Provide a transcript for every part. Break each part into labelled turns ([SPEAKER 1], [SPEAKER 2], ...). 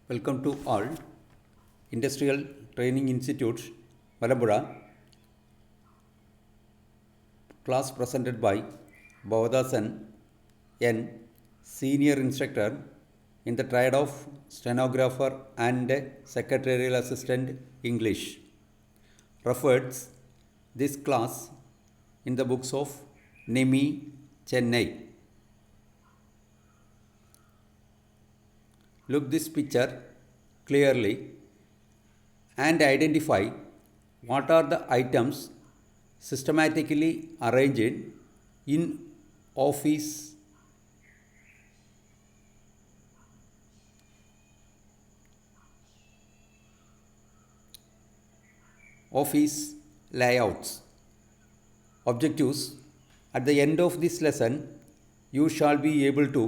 [SPEAKER 1] Welcome to all. Industrial Training Institute, Malambura. Class presented by Bhavadasan N, Senior Instructor in the trade of Stenographer and Secretarial Assistant English. Refers this class in the books of Nemi, Chennai. Look this picture clearly and identify what are the items systematically arranged in office layouts. Objectives: at the end of this lesson you shall be able to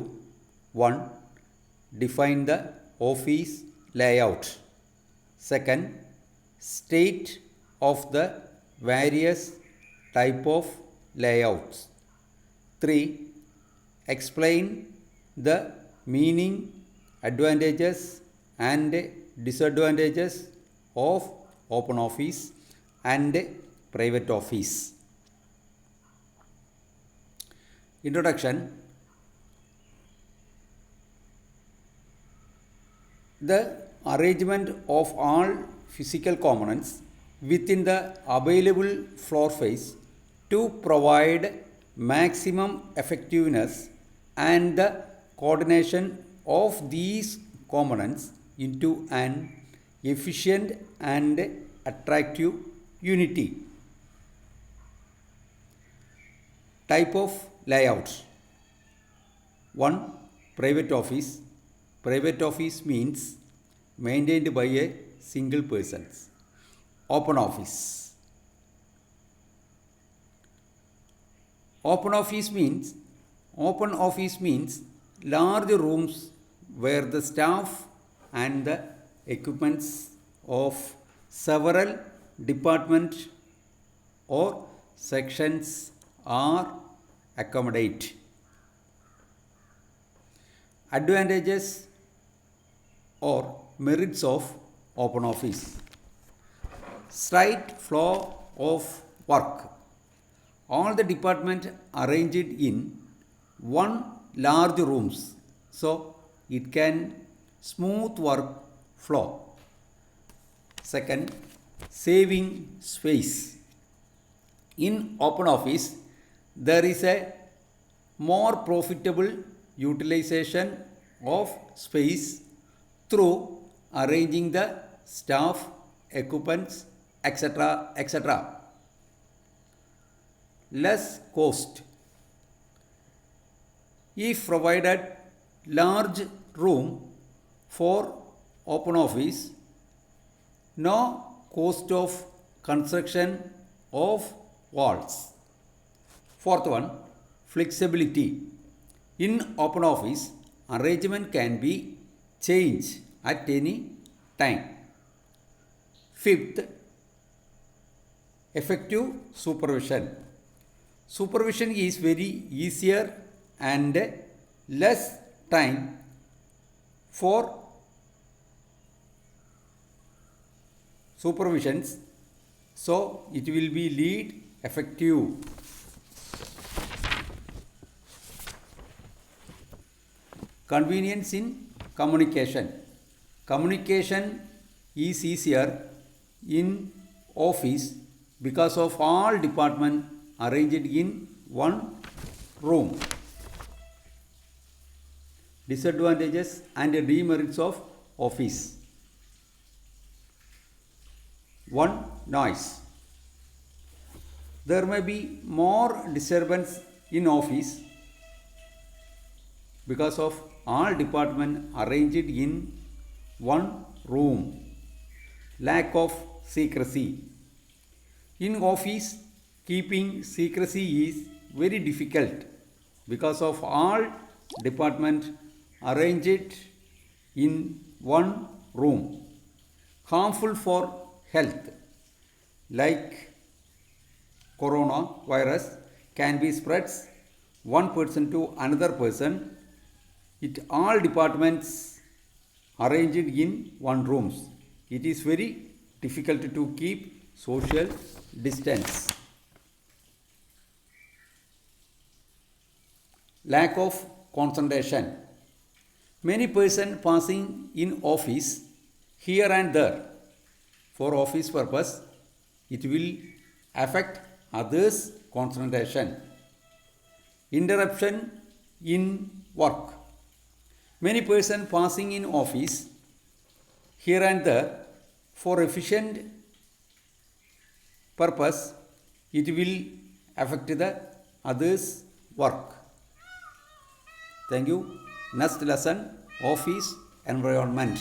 [SPEAKER 1] 1. Define the office layout. Second, state of the various type of layouts. 3. Explain the meaning, advantages and disadvantages of open office and private office. Introduction. The arrangement of all physical components within the available floor space to provide maximum effectiveness and the coordination of these components into an efficient and attractive unity. Type of layouts. 1. Private office. Private office means maintained by a single person. Open office. Open office means large rooms where the staff and the equipments of several departments or sections are accommodated. Advantages or merits of open office. Straight flow of work. All the departments arranged in one large rooms, so it can smooth work flow. Second, saving space. In open office, there is a more profitable utilization of space through arranging the staff, equipments, etc. Less cost. If provided large room for open office, no cost of construction of walls. Fourth one, flexibility. In open office, arrangement can be changed at any time. Fifth, effective supervision. Supervision is very easier and less time for supervisions, so it will be lead effective. Convenience in communication. Communication is easier in office because of all departments arranged in one room. Disadvantages and demerits of office. 1. Noise. There may be more disturbance in office because of all departments arranged in one room. Lack of secrecy. In office, keeping secrecy is very difficult because of all departments arranged in one room. Harmful for health, like coronavirus can be spread one person to another person. It all departments arranged in one rooms. It is very difficult to keep social distance. Lack of concentration. Many persons passing in office here and there for office purpose. It will affect others' concentration. Interruption in work. Many persons passing in office here and there for efficient purpose. It will affect the others' work. Thank you. Next lesson, office environment.